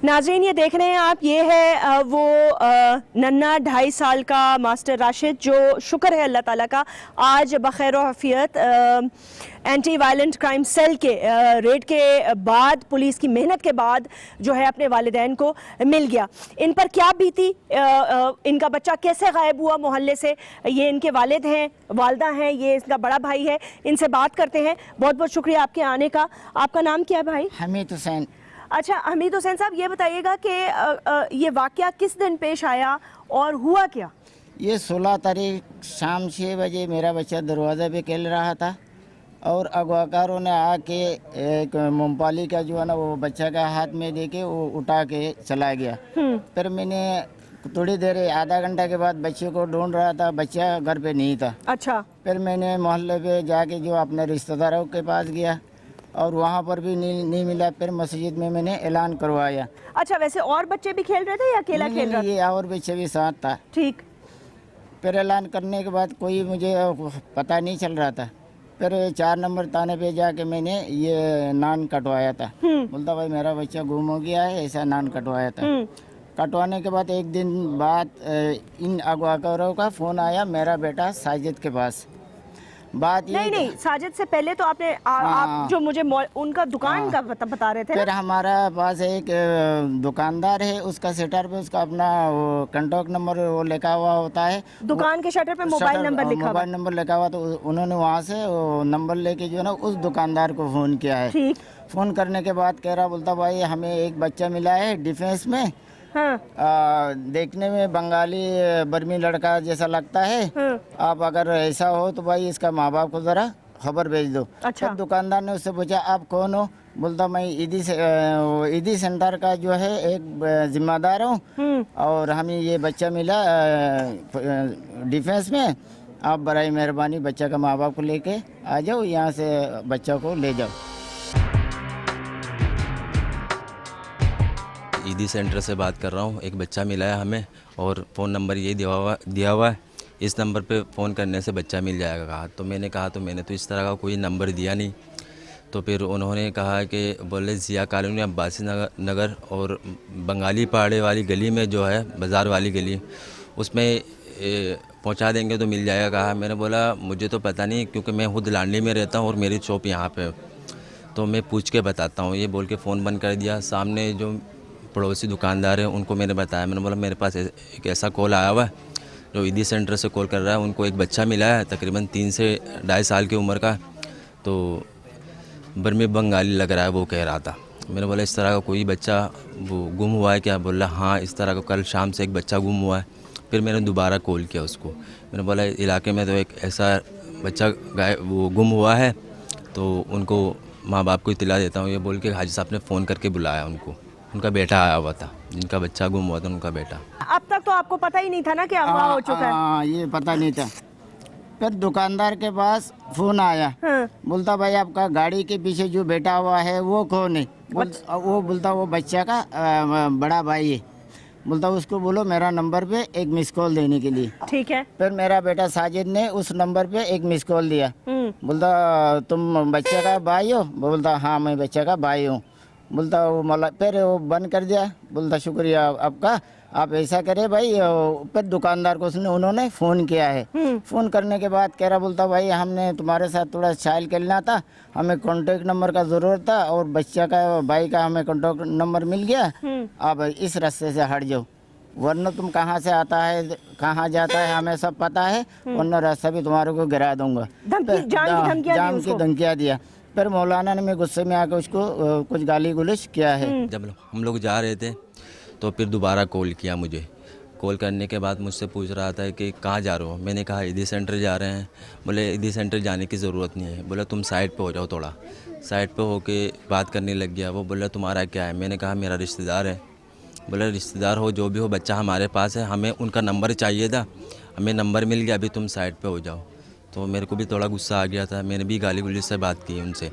नाज़रीन ये देख रहे हैं आप, ये है वो नन्ना 2.5 साल का मास्टर राशिद, जो शुक्र है अल्लाह ताला का आज बखैर आफियत एंटी वायलेंट क्राइम सेल के रेड के बाद, पुलिस की मेहनत के बाद जो है अपने वालिदैन को मिल गया। इन पर क्या बीती, इनका बच्चा कैसे गायब हुआ मोहल्ले से, ये इनके वालिद हैं, वालदा हैं, ये इसका बड़ा भाई है, इनसे बात करते हैं। बहुत बहुत शुक्रिया आपके आने का। आपका नाम क्या है भाई? हमीद हुसैन। अच्छा हमीद हुसैन साहब, ये बताइएगा कि ये वाक़या किस दिन पेश आया और हुआ क्या? ये 16 तारीख शाम 6 बजे मेरा बच्चा दरवाज़ा पे खेल रहा था और अगवाकारों ने आके एक मूंगफली का जो है ना वो बच्चा का हाथ में देके वो उठा के चला गया। फिर मैंने थोड़ी देर आधा घंटा के बाद बच्चे को ढूंढ रहा था, बच्चा घर पे नहीं था। अच्छा। फिर मैंने मोहल्ले पे जाके जो अपने रिश्तेदारों के पास गया और वहाँ पर भी नहीं मिला। फिर मस्जिद में मैंने ऐलान करवाया। अच्छा, वैसे और बच्चे भी खेल रहे थे या अकेला खेल रहा था? ये और बच्चे भी साथ था। ठीक। फिर ऐलान करने के बाद कोई मुझे पता नहीं चल रहा था। फिर 4 नंबर थाने पे जाके मैंने ये नान कटवाया था। बोलता भाई मेरा बच्चा गुम हो गया है, ऐसा नान कटवाया था। कटवाने के बाद एक दिन बाद इन अगवाकारों का फ़ोन आया मेरा बेटा साजिद के पास। बात ये नहीं, साजिद से पहले तो आपने आप जो मुझे उनका दुकान का बता रहे थे। फिर हमारा पास एक दुकानदार है, उसका शटर पे उसका अपना कॉन्टैक्ट नंबर वो लिखा हुआ होता है। दुकान के शटर पे मोबाइल नंबर लिखा हुआ, तो उन्होंने वहाँ से वो नंबर लेके जो है ना उस दुकानदार को फ़ोन किया है। ठीक। फ़ोन करने के बाद कह रहा, बोलता भाई हमें एक बच्चा मिला है डिफेंस में। हाँ। देखने में बंगाली बर्मी लड़का जैसा लगता है। हाँ। आप अगर ऐसा हो तो भाई इसका माँ बाप को ज़रा खबर भेज दो। अच्छा। तो दुकानदार ने उससे पूछा आप कौन हो? बोलता मैं ईदी सेंटर का जो है एक जिम्मेदार हूँ और हमें ये बच्चा मिला डिफेंस में। आप बराए मेहरबानी बच्चा का माँ बाप को लेके आ जाओ, यहाँ से बच्चा को ले जाओ। ईदी सेंटर से बात कर रहा हूँ। एक बच्चा मिला है हमें और फ़ोन नंबर ये दिया हुआ है, इस नंबर पे फ़ोन करने से बच्चा मिल जाएगा कहा। तो मैंने कहा तो मैंने तो इस तरह का कोई नंबर दिया नहीं। तो फिर उन्होंने कहा कि बोले जिया कॉलोनी अब्बासी नगर और बंगाली पहाड़े वाली गली में जो है बाज़ार वाली गली, उसमें पहुंचा देंगे तो मिल जाएगा कहा। मैंने बोला मुझे तो पता नहीं, क्योंकि मैं खुद लाडली में रहता हूँ और मेरी शॉप यहाँ पे, तो मैं पूछ के बताता हूँ। ये बोल के फ़ोन बंद कर दिया। सामने जो पड़ोसी दुकानदार है उनको मैंने बताया, मैंने बोला मेरे पास एक ऐसा कॉल आया हुआ है जो ईदी सेंटर से कॉल कर रहा है, उनको एक बच्चा मिला है तकरीबन 3 से 2.5 साल की उम्र का, तो बर्मी बंगाली लग रहा है वो कह रहा था। मैंने बोला इस तरह का कोई बच्चा वो गुम हुआ है क्या? बोला हाँ इस तरह का कल शाम से एक बच्चा गुम हुआ है। फिर मैंने दोबारा कॉल किया उसको, मैंने बोला इलाके में तो एक ऐसा बच्चा वो गुम हुआ है, तो उनको माँ बाप को इतला देता हूँ। ये बोल के हाजी साहब ने फ़ोन करके बुलाया उनको। उनका बेटा आया हुआ था, जिनका बच्चा गुम हुआ था उनका बेटा। अब तक तो आपको पता ही नहीं था ना कि अगवा हो चुका है? ये पता नहीं था। फिर दुकानदार के पास फ़ोन आया। हाँ। बोलता भाई आपका गाड़ी के पीछे जो बैठा हुआ है वो कौन है? वो बोलता वो बच्चा का बड़ा भाई है। बोलता उसको बोलो मेरा नंबर पे एक मिस कॉल देने के लिए। ठीक है। फिर मेरा बेटा साजिद ने उस नंबर पे एक मिस कॉल दिया। बोलता तुम बच्चे का भाई हो? बोलता हाँ मैं बच्चे का भाई हूँ। बोलता वो मला फिर वो बंद कर दिया। बोलता शुक्रिया आपका, आप ऐसा करें भाई। फिर दुकानदार को उन्होंने फ़ोन किया है। फ़ोन करने के बाद कह रहा, बोलता भाई हमने तुम्हारे साथ थोड़ा चाल खेलना था, हमें कॉन्टेक्ट नंबर का ज़रूरत था और बच्चा का भाई का हमें कॉन्टेक्ट नंबर मिल गया। आप इस रास्ते से हट जाओ, वरना तुम कहाँ से आता है कहाँ जाता है हमें सब पता है, वरना रास्ता भी तुम्हारे को गिरा दूँगा। जान की धमकियाँ दिया। फिर मौलाना ने मैं गुस्से में आकर उसको कुछ गाली गुलिश किया है। जब हम लोग जा रहे थे तो फिर दोबारा कॉल किया मुझे। कॉल करने के बाद मुझसे पूछ रहा था कि कहाँ जा रहे हो? मैंने कहा ईदी सेंटर जा रहे हैं। बोले ईदी सेंटर जाने की ज़रूरत नहीं है, बोला तुम साइड पे हो जाओ। थोड़ा साइड पे होके बात करने लग गया। वो बोला तुम्हारा क्या है? मैंने कहा मेरा रिश्तेदार है। बोला रिश्तेदार हो जो भी हो, बच्चा हमारे पास है, हमें उनका नंबर चाहिए था, हमें नंबर मिल गया, अभी तुम साइड पे हो जाओ। तो मेरे को भी थोड़ा गुस्सा आ गया था, मैंने भी गाली गुली से बात की उनसे।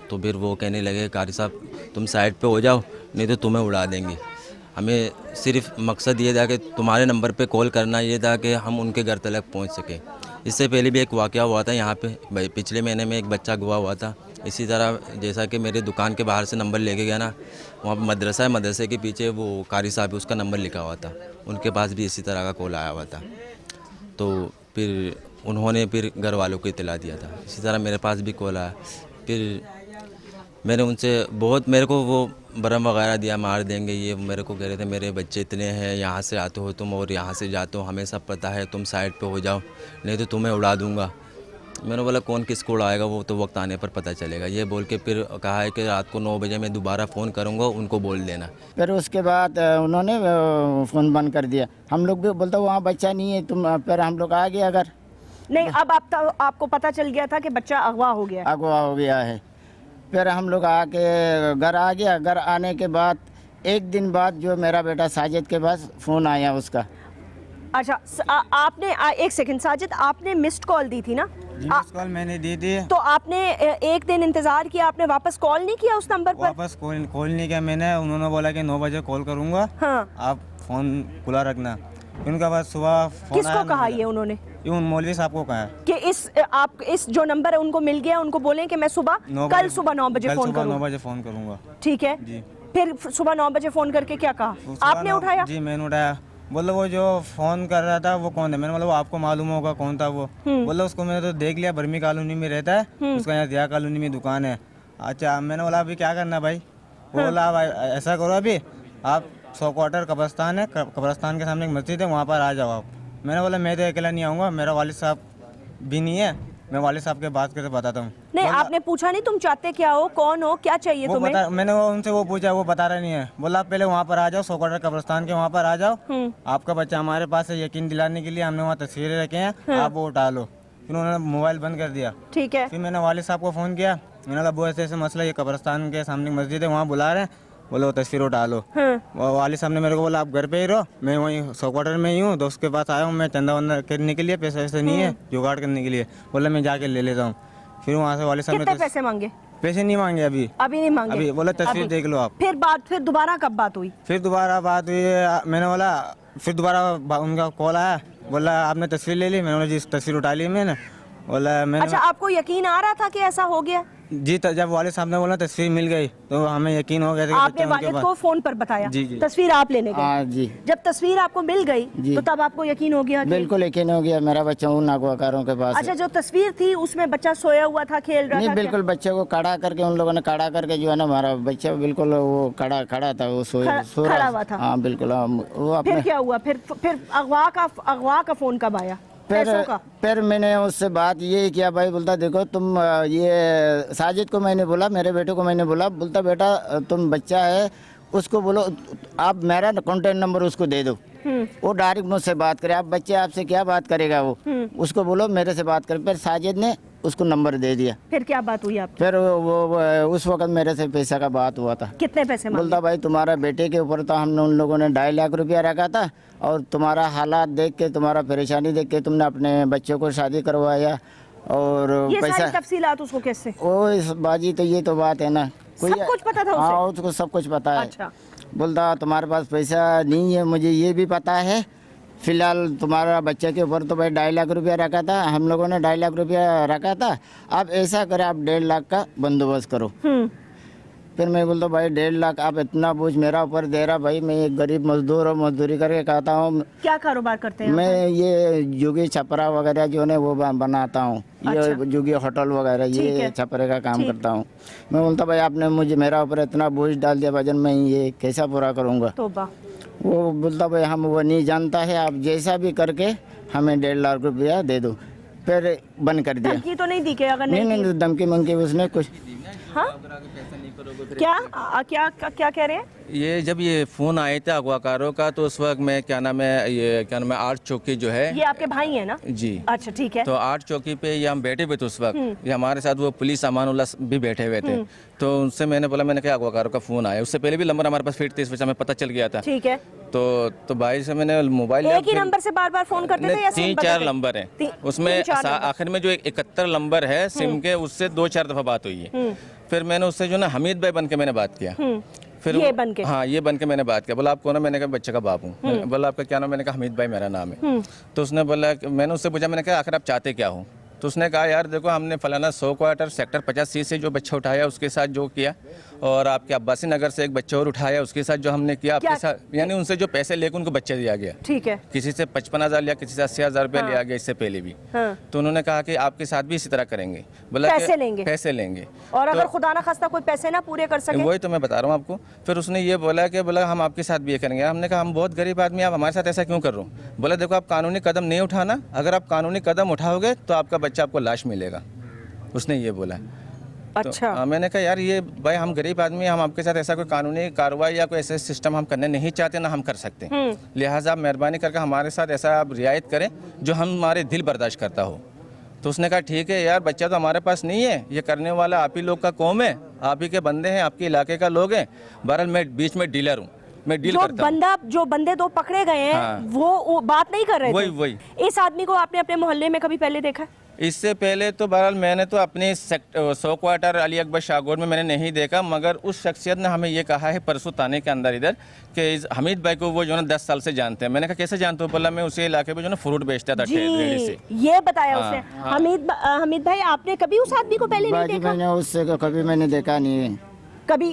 तो फिर वो कहने लगे कारी साहब तुम साइड पे हो जाओ नहीं तो तुम्हें उड़ा देंगे। हमें सिर्फ मकसद ये था कि तुम्हारे नंबर पे कॉल करना ये था कि हम उनके घर तक पहुंच सकें। इससे पहले भी एक वाक़या हुआ था यहाँ पे, पिछले महीने में एक बच्चा गवा हुआ था, इसी तरह जैसा कि मेरे दुकान के बाहर से नंबर लेके गया ना, वहाँ पर मदरसा है, मदरसे के पीछे वो कारी साहब है, उसका नंबर लिखा हुआ था, उनके पास भी इसी तरह का कॉल आया हुआ था। तो फिर उन्होंने फिर घर वालों को इत्तला दिया था। इसी तरह मेरे पास भी कॉल आया, फिर मैंने उनसे बहुत, मेरे को वो बरम वगैरह दिया, मार देंगे ये, मेरे को कह रहे थे मेरे बच्चे इतने हैं, यहाँ से आते हो तुम और यहाँ से जाते हो, हमें सब पता है, तुम साइड पे हो जाओ नहीं तो तुम्हें उड़ा दूँगा। मैंने बोला कौन किसको उड़ाएगा वो तो वक्त आने पर पता चलेगा। ये बोल के फिर कहा है कि रात को 9 बजे मैं दोबारा फ़ोन करूँगा, उनको बोल देना। फिर उसके बाद उन्होंने फ़ोन बंद कर दिया। हम लोग भी बोलता वहाँ बच्चा नहीं है तुम, फिर हम लोग आ गए। अगर नहीं, अब आपको पता चल गया था कि बच्चा अगवा हो गया। अगवा हो गया है। फिर हम लोग आके घर आ गया। घर आने के बाद एक दिन बाद जो मेरा बेटा साजिद के पास फ़ोन आया उसका। अच्छा, आपने एक सेकंड साजिद, आपने मिस्ड कॉल दी थी ना? मिस कॉल मैंने दी थी। तो आपने एक दिन इंतजार किया, आपने वापस कॉल नहीं किया उस नंबर पर? वापस कॉल नहीं किया मैंने। उन्होंने बोला कि 9 बजे कॉल करूँगा, हाँ। आप फ़ोन खुला रखना। उनका बाद सुबह फ़ोन किसको कहा ये उन्होंने? ये उन मौलवी साहब को कहा कि इस जो नंबर है उनको मिल गया, उनको बोलें कि मैं कल सुबह 9 बजे फ़ोन करूँगा। 9 बजे फ़ोन करूँगा। ठीक है जी। फिर सुबह 9 बजे फ़ोन करके क्या कहा? आपने उठाया? जी मैंने उठाया। बोलो वो जो फ़ोन कर रहा था वो कौन है? मैंने बोला वो आपको मालूम होगा कौन था वो। बोलो उसको मैंने तो देख लिया, बर्मी कॉलोनी में रहता है, उसका यहाँ दिया कॉलोनी में दुकान है। अच्छा, मैंने बोला अभी क्या करना भाई? वो बोला आप ऐसा करो, अभी आप 100 क्वार्टर कब्रस्तान है, कब्रस्तान के सामने एक मस्जिद है, वहाँ पर आ जाओ आप। मैंने बोला मैं तो अकेला नहीं आऊँगा, मेरा वालिद साहब भी नहीं है, मैं वालिद साहब के बात करके बताता हूँ। नहीं, आपने पूछा नहीं तुम चाहते क्या हो, कौन हो, क्या चाहिए तुम्हें? मैंने उनसे वो पूछा, वो बता रहा नहीं है। बोला आप पहले वहाँ पर आ जाओ, 100 क्वार्टर कब्रस्तान के वहाँ पर आ जाओ, आपका बच्चा हमारे पास है, यकीन दिलाने के लिए हमने वहाँ तस्वीरें रखे हैं, आप वो उठा लो। फिर उन्होंने मोबाइल बंद कर दिया। ठीक है। फिर मैंने वालिद साहब को फ़ोन किया, मैंने बोला वो ऐसे मसला, ये कब्रस्तान के सामने मस्जिद है, वहाँ बुला रहे हैं, बोलो तस्वीर उठा लो। वालिद साहब ने मेरे को बोला आप घर पे ही रहो, मैं वहीं 100 क्वार्टर में ही हूँ, दोस्त के पास आया हूँ, मैं चंदा वंदा करने के लिए, पैसे वैसे नहीं है जुगाड़ करने के लिए। बोला मैं जाके ले लेता हूँ। फिर वहाँ से वालिद साहब ने कितने पैसे मांगे? पैसे नहीं मांगे अभी नहीं मांगे? अभी बोला तस्वीर देख लो आप। फिर दोबारा कब बात हुई? फिर दोबारा बात हुई, मैंने बोला, फिर दोबारा उनका कॉल आया, बोला आपने तस्वीर ले ली? मैंने बोला जी तस्वीर उठा ली मैंने। बोला मैंने। अच्छा, आपको यकीन आ रहा था कि ऐसा हो गया? जी, जब वालिद साहब ने बोला तस्वीर मिल गई तो हमें यकीन हो गया था कि आपने वालिद को फोन पर बताया? जी जी। तस्वीर आप लेने गए? हाँ जी। जब तस्वीर आपको मिल गई तो तब आपको यकीन हो गया? बिल्कुल यकीन हो गया, मेरा बच्चा उन अगवाकारों के पास। अच्छा, जो तस्वीर थी उसमें बच्चा सोया हुआ था, खेल रहा था? नहीं, बिल्कुल बच्चे को खड़ा करके उन लोगों ने खड़ा करके जो है ना, हमारा बच्चा बिल्कुल वो खड़ा था, वो खड़ा हुआ था। हाँ बिल्कुल। वो अपने फिर क्या हुआ? फिर अगवा का फोन कब आया? फिर मैंने उससे बात ये किया, भाई बोलता देखो तुम ये साजिद को मैंने बोला, मेरे बेटे को मैंने बोला, बोलता बेटा तुम बच्चा है, उसको बोलो आप मेरा कॉन्टेक्ट नंबर उसको दे दो, वो डायरेक्ट मुझसे बात करे। आप बच्चे आपसे क्या बात करेगा वो, उसको बोलो मेरे से बात करे। फिर साजिद ने उसको नंबर दे दिया। फिर क्या बात हुई आप? फिर वो उस वक्त मेरे से पैसा का बात हुआ था। कितने पैसे मांगे? बोलता भाई तुम्हारा बेटे के ऊपर तो हमने उन लोगों ने 2.5 लाख रुपया रखा था, और तुम्हारा हालात देख के, तुम्हारा परेशानी देख के तुमने अपने बच्चों को शादी करवाया, और ये पैसा सारी तफसीलात उसको कैसे? ओ इस बाजी तो ये तो बात है ना, सब कुछ पता था उसे? हाँ उसको सब कुछ पता है। अच्छा। बोलता तुम्हारे पास पैसा नहीं है, मुझे ये भी पता है, फिलहाल तुम्हारा बच्चे के ऊपर तो भाई 2.5 लाख रुपया रखा था, हम लोगों ने 2.5 लाख रुपया रखा था, आप ऐसा करें आप 1.5 लाख का बंदोबस्त करो। फिर मैं बोलता भाई 1.5 लाख आप इतना बोझ मेरा ऊपर दे रहा, भाई मैं एक गरीब मजदूर और मजदूरी करके खाता हूँ। क्या कारोबार करते हैं? मैं ये जुगी छपरा वगैरह जो है वो बनाता हूँ। अच्छा। ये जुगी होटल वगैरह ये छपरे का काम करता हूँ। मैं बोलता भाई आपने मुझे मेरा ऊपर इतना बोझ डाल दिया भाईजान, मैं ये कैसा पूरा करूँगा? तौबा। वो बोलता भाई हम वो नहीं जानता है, आप जैसा भी करके हमें 1.5 लाख रुपया दे दो। फिर बंद कर दिया। धमकी तो नहीं दी के? अगर नहीं धमकी मंकी उसने कुछ। हाँ? क्या कह रहे हैं? ये जब ये फ़ोन आए थे अगवाकारों का, तो उस वक्त मैं क्या नाम है 8 चौकी जो है, ये आपके भाई हैं ना? जी। अच्छा ठीक है। तो 8 चौकी पे ये हम बैठे हुए थे उस वक्त, ये हमारे साथ वो पुलिस अमानुल्लाह भी बैठे हुए थे। तो उनसे मैंने बोला, मैंने कहा अगवाकारों का फ़ोन आया, उससे पहले भी नंबर हमारे पास फिट थे, इस वजह हमें पता चल गया था। ठीक है। तो भाई से मैंने मोबाइल, एक ही नंबर से बार बार फोन करते थे या 3-4 नंबर है उसमें, आखिर में जो 71 नंबर है सिम के, उससे 2-4 दफ़ा बात हुई है। फिर मैंने उससे जो ना हमीद भाई बन के मैंने बात किया। फिर ये बन के? हाँ, ये बन के मैंने बात किया। बोला आप कौन है? मैंने कहा बच्चे का बाप हूँ। बोला आपका क्या नाम? मैंने कहा हमीद भाई मेरा नाम है। तो उसने बोला, मैंने उससे पूछा, मैंने कहा आखिर आप चाहते क्या हो? तो तो उसने कहा यार देखो हमने फलाना 100 क्वार्टर सेक्टर 85C से जो बच्चा उठाया उसके साथ जो किया, और आपके अब्बासी नगर से एक बच्चा और उठाया उसके साथ जो हमने किया आपके साथ, यानी उनसे जो पैसे लेकर उनको बच्चे दिया गया। ठीक है। किसी से 55,000 लिया, किसी से 80,000 रुपया लिया गया इससे पहले भी। तो उन्होंने कहा कि आपके साथ भी इसी तरह करेंगे। बोला पैसे लेंगे। पैसे लेंगे। और अगर खुदा ना खास्ता कोई पैसे ना पूरे कर सके, वही तो मैं बता रहा हूँ आपको। फिर उसने ये बोला कि बोला हम आपके साथ भी ये करेंगे। हमने कहा हम बहुत गरीब आदमी, आप हमारे साथ ऐसा क्यों कर रहे हो? बोला देखो आप कानूनी कदम नहीं उठाना, अगर आप कानूनी कदम उठाओगे तो आपका बच्चा आपको लाश मिलेगा, उसने ये बोला। अच्छा। तो मैंने कहा यार ये भाई हम गरीब आदमी, हम आपके साथ ऐसा कोई कानूनी कार्रवाई या कोई ऐसे सिस्टम हम करने नहीं चाहते, ना हम कर सकते। लिहाजा आप मेहरबानी करके हमारे साथ ऐसा आप रियायत करें जो हम हमारे दिल बर्दाश्त करता हो। तो उसने कहा ठीक है यार, बच्चा तो हमारे पास नहीं है, ये करने वाला आप ही लोग का कौम है, आप ही के बंदे हैं, आपके इलाके का लोग हैं। बहरहाल मैं बीच में डीलर हूँ, मैं डील करता हूँ। जो बंदे दो पकड़े गए हैं, हाँ। वो बात नहीं कर रहे थे। वही। इस आदमी को आपने अपने मोहल्ले में कभी पहले देखा? इससे पहले तो बहरहाल मैंने तो अपने 100 क्वार्टर अली अकबर शाहगोर में मैंने नहीं देखा, मगर उस शख्सियत ने हमें ये कहा है परसों ताने के अंदर इधर कि हमीद भाई को वो जो है ना 10 साल से जानते हैं। मैंने कहा कैसे जानते हो? बोला मैं उसी इलाके में जो ना फ्रूट बेचता था रेहड़ी से। ये बताया हाँ, उसने। हाँ। हमीद भाई आपने कभी उस आदमी को पहले नहीं बाकी देखा? मैंने उससे कभी मैंने देखा नहीं है। कभी